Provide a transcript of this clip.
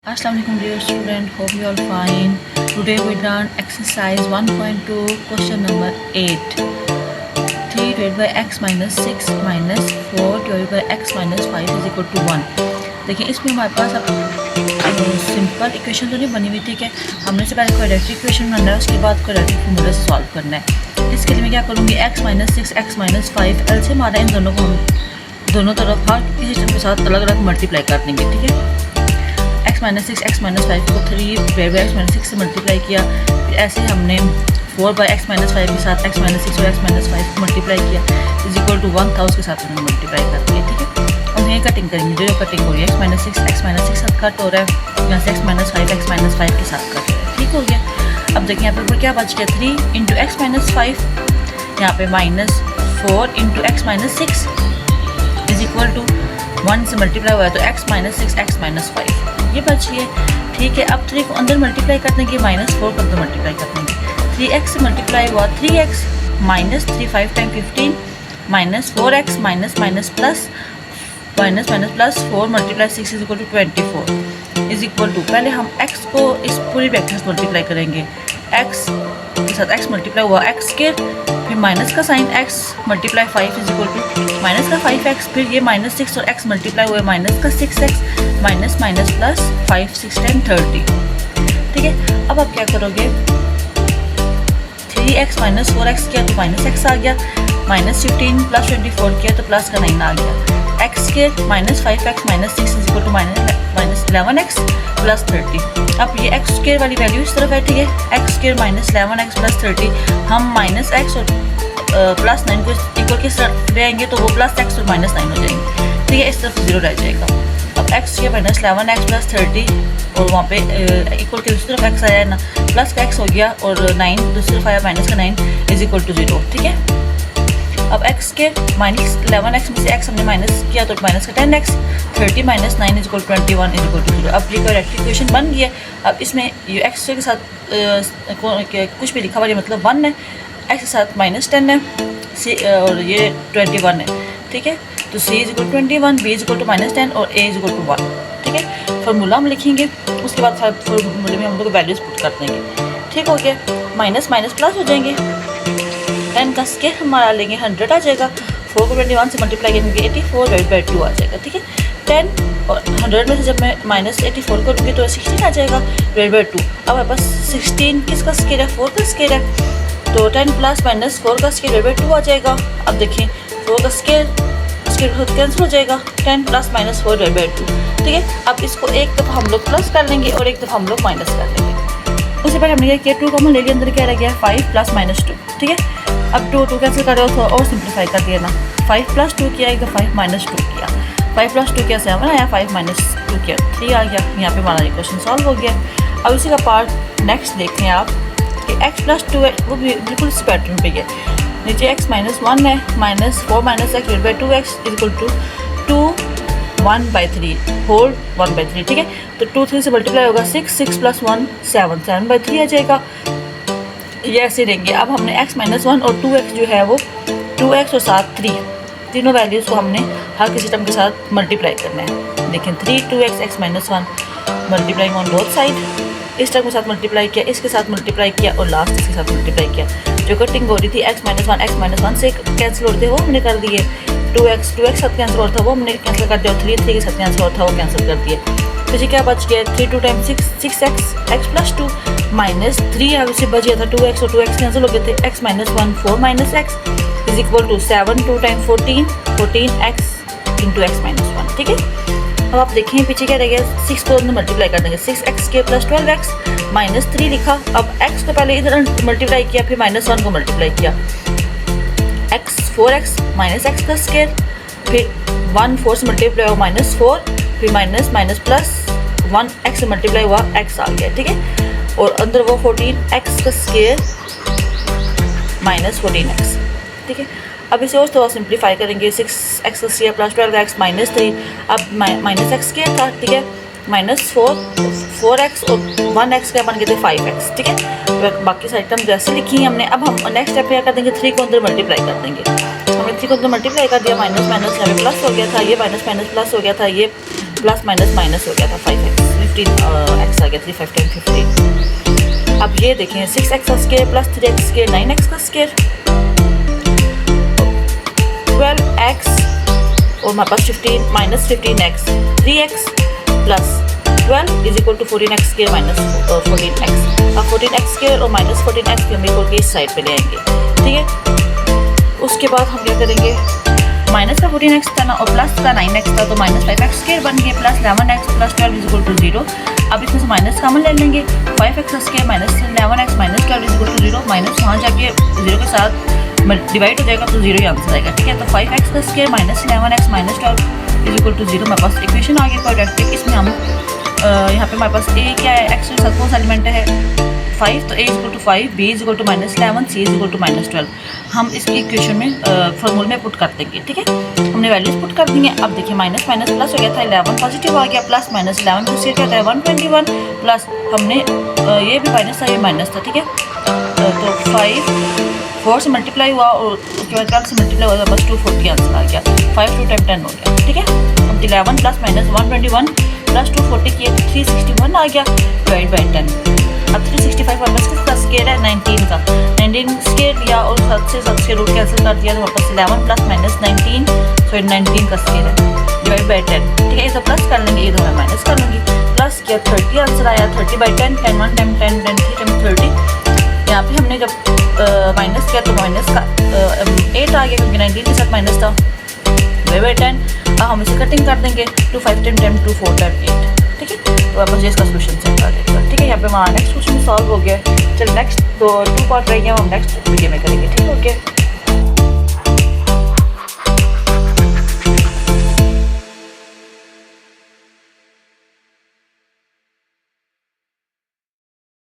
Assalamualaikum dear student, hope you all fine. Today we learn exercise 1.2 question number 8. 3 divided by x minus 6 minus 4 divided by x minus 5 is equal to 1. देखिए इसमें हमारे पास अब simple equation तो नहीं बनी हुई, ठीक है। हमने से पहले क्वाड्रेटिक इक्वेशन बनना है, उसके बाद क्वाड्रेटिक फॉर्मूला से सॉल्व करना है। इसके लिए मैं क्या करूँगी, x minus 6 x minus 5 L से हमारा इन दोनों को हम दोनों तरफ हर किसी सिस्टम के साथ अलग अलग मल्टीप्लाई कर देंगे, ठीक है। x माइनस 6 x माइनस 5 को 3 डिवाइड बाई x माइनस 6 से मल्टीप्लाई किया, फिर ऐसे हमने 4 बाई x माइनस 5 के साथ x माइनस 6 और x माइनस 5 को मल्टीप्लाई किया इज इक्वल टू 1 था, उसके साथ हमने मल्टीप्लाई कर दिया, ठीक है। अब ये कटिंग करेंगे, जो कटिंग हो रही है x माइनस 6 साथ कट हो रहा है, यहाँ से x माइनस 5 के साथ कट हो रहा है, ठीक हो गया। अब देखिए यहाँ पे क्या बच गया, 3 इंटू एक्स माइनस 5, यहाँ पे माइनस 4 इंटू एक्स माइनस 6 इज इक्वल टू 1 से मल्टीप्लाई हुआ है तो x माइनस 6 x माइनस 5 ये बच गए, ठीक है। अब 3 को अंदर मल्टीप्लाई कर देंगे, माइनस 4 को अंदर मल्टीप्लाई कर देंगे, 3x से मल्टीप्लाई हुआ 3x minus 3 5 time 15 minus 4x minus minus plus minus minus plus 4 multiply 6 is equal to 24 is equal to, पहले हम x को इस पूरी ब्रैकेट से मल्टीप्लाई करेंगे, x के साथ x मल्टीप्लाई हुआ x स्क्वायर, फिर माइनस का sign x multiply 5 is equal to minus का 5x, फिर ये माइनस 6 और x मल्टीप्लाई हुआ माइनस का 6x माइनस माइनस प्लस 5 6 10 30, ठीक है। अब आप क्या करोगे, 3x माइनस 4x किया तो माइनस x आ गया, माइनस 15 प्लस 24 किया तो प्लस का 9 आ गया, x square minus 5x minus 6 is equal to minus 11x plus 30। अब ये x स्क्वायर वाली वैल्यू इस तरफ है, ठीक है। x square minus 11x plus 30, हम माइनस x और प्लस 9 को इक्वल के साथ ले आएंगे तो वो प्लस x और माइनस 9 हो जाएंगे, ठीक है। इस तरफ 0 रह जाएगा। अब x square minus 11x plus 30 और वहाँ पे इक्वल के दूसरी तरफ x आया है ना, प्लस का x हो गया और 9 दूसरी तरफ आया माइनस का 9 इज इक्वल टू 0, ठीक है। अब x के माइनस 11x में से x हमने माइनस किया तो माइनस का 10x, 30 minus 9 is equal 21 is equal to 0। अब ये करेक्ट इक्वेशन बन गई है। अब इसमें ये x के साथ कुछ भी लिखा हुआ है मतलब 1 है, x के साथ माइनस 10 है, c और ये 21 है, ठीक है। तो c is equal 21, b is equal to minus 10 और a इज इक्वल टू 1, ठीक है। फार्मूला हम लिखेंगे, उसके बाद फार्मूले में हम लोग वैल्यूज पुट कर देंगे, ठीक हो गया। माइनस माइनस प्लस हो जाएंगे, 10 का स्क्वायर हमारा लेंगे 100 आ जाएगा, 4 को 21 से मल्टीप्लाई करेंगे 84 डिवाइड बाई 2 आ जाएगा, ठीक है। 10 और 100 में से जब मैं माइनस 84 करूँगी तो 16 आ जाएगा डिवाइड बाई 2। अब हमारे पास 16 किसका स्क्वायर है, 4 का स्क्वायर है, तो 10 प्लस माइनस 4 का स्क्वायर डिवाइड बाई 2 आ जाएगा। अब देखिए 4 का स्क्वायर कैंसिल हो जाएगा, 10 प्लस माइनस 4 डिवाइड बाई 2, ठीक है। अब इसको एक दफ़ा हम लोग प्लस कर लेंगे और एक दफ़ा हम लोग माइनस कर लेंगे। उससे पहले हमने क्या किया, 2 कॉमन ले लिया, अंदर क्या रह गया 5 प्लस माइनस 2, ठीक है। अब 2 कैंसिल कर रहे हो तो और सिंप्लीफाई कर दिया ना, 5 प्लस 2 किया एक 5 माइनस 2 किया, 5 प्लस 2 कैसे आया 5 माइनस 2 किया 3 आ गया, यहाँ पे हमारा इक्वेशन सॉल्व हो गया। अब इसी का पार्ट नेक्स्ट देखें आप कि x प्लस 2 है वो भी बिल्कुल इस पैटर्न पे है, नीचे x माइनस 1 है, minus 4 minus x divide by 2x is equal to 2 1 by 3 whole 1 by 3, ठीक है। तो 2 3 से मल्टीप्लाई होगा 6 6 प्लस 1 7 7 बाई 3 आ जाएगा, ये ऐसे देंगे। अब हमने x माइनस 1 और 2x जो है वो 2x और साथ 3 तीनों वैल्यूज़ को हमने हर किसी टर्म के साथ मल्टीप्लाई करना है। देखें 3 2x x minus 1 multiplying on both side, इस टर्म के साथ मल्टीप्लाई किया, इसके साथ मल्टीप्लाई किया और लास्ट इसके साथ मल्टीप्लाई किया। जो कटिंग हो रही थी x माइनस 1 से कैंसिल होते वो हमने कर दिए, 2x साथ कैंसिल होता था वो हमने कैंसिल कर दिया, और 3 के साथ कैंसिल होता था वो कैंसिल कर दिए। तो जी क्या बच गया, 3 2 टाइम 6x प्लस 2 माइनस 3 अब उसे बच गया था 2x और 2x कैंसिल हो गए थे, x minus 1 4 minus x is equal to 7 2 time 14x into x minus 1, ठीक है। अब आप देखें पीछे क्या रह गया, 6 को अंदर मल्टीप्लाई कर देंगे, 6x के प्लस 12x माइनस 3 लिखा। अब x को पहले इधर मल्टीप्लाई किया, फिर माइनस 1 को मल्टीप्लाई किया, x 4x माइनस x का स्क्वायर, फिर 1 4 से मल्टीप्लाई हुआ माइनस 4, फिर माइनस माइनस प्लस 1 x से मल्टीप्लाई हुआ x आ गया, ठीक है। और अंदर वो 14x का स्क्वायर माइनस 14x, ठीक है। अब इसे और थोड़ा सिंप्लीफाई करेंगे, 6x का स्क्वायर प्लस 12x माइनस 3, अब माइनस x स्क्वायर था, ठीक है, माइनस 4x और 1x का बन गए थे 5x, ठीक है। तो बाकी सारी टर्म जैसे लिखी है हमने। अब हम नेक्स्ट स्टेप क्या कर देंगे, 3 को अंदर मल्टीप्लाई कर देंगे, हमने 3 को अंदर मल्टीप्लाई कर दिया, माइनस माइनस यहाँ पे प्लस हो गया था, ये माइनस माइनस प्लस हो गया था, ये प्लस माइनस माइनस हो गया था 5x 15x आ गया 3 5 10 15। अब ये देखें 6x का square plus 3x square 9x का स्क्वायर 12x और हमारे पास 15 minus 15x 3x plus 12 is equal to 14x square minus 14x। अब 14x स्क्वायर और माइनस 14x के हम इक्वल के इस साइड पे ले आएंगे, ठीक है। उसके बाद हम क्या करेंगे, माइनस का 14x था ना और प्लस का 9x था तो माइनस 5x स्क्वायर बन गया plus 11x plus 12 is equal to 0। अब इसमें से माइनस कॉमन ले लेंगे, 5x square minus 11x minus 12 is equal to 0, minus वहाँ जाके 0 के साथ डिवाइड हो जाएगा तो 0 ही आंसर आएगा, ठीक है। तो 5x का square minus 11x minus 12 is equal to 0 हमारे पास इक्वेशन आ गया क्वाड्रेटिक। इसमें हम यहाँ पे हमारे पास a क्या है, x में कौन सा एलिमेंट है 5, तो a is equal to 5, b is equal to minus 11, c is equal to minus 12 हम इसकी इक्वेशन में फॉर्मूले में पुट कर देंगे, ठीक है। हमने वैल्यूज पुट कर दी हैं। अब देखिए माइनस माइनस प्लस हो गया था 11 पॉजिटिव आ गया प्लस माइनस 11 को क्या था 121 प्लस हमने ये भी माइनस था ये माइनस था, ठीक है। तो 5 4 से मल्टीप्लाई हुआ और उसके बाद 12 से मल्टीप्लाई हुआ बस 240 आंसर आ गया, 5 2 10 10 हो गया, ठीक है। अब 11 प्लस माइनस 121 प्लस 240 किए तो 361 आ गया डिवाइड बाई 10। अब 365 हमारे पास किसका स्क्वायर है 19 का, 19 स्क्वायर लिया और 7 से 7 से रूट कैंसिल कर दिया तो हमारे पास 11 प्लस माइनस 19 सो 19 का स्क्वायर है डिवाइड बाई 10, ठीक है। इसे प्लस कर लेंगे, ये तो मैं माइनस कर लूँगी, प्लस किया 30 आंसर आया 30 बाई 10 10 1 10 10 10 3 10 30। यहाँ पे हमने जब माइनस किया तो माइनस का 8 आ गया क्योंकि 19 के साथ माइनस था डिवाइड बाई 10। अब हम इसे कटिंग कर देंगे 2 5 10 10 2 4 10 8, ठीक है। तो अब मुझे इसका सोल्यूशन सेट कर देगा, ठीक है। यहाँ पे हमारा नेक्स्ट क्वेश्चन सॉल्व हो गया। चल नेक्स्ट 2 पार्ट रहेंगे हम नेक्स्ट वीडियो में करेंगे, ठीक है। ओके।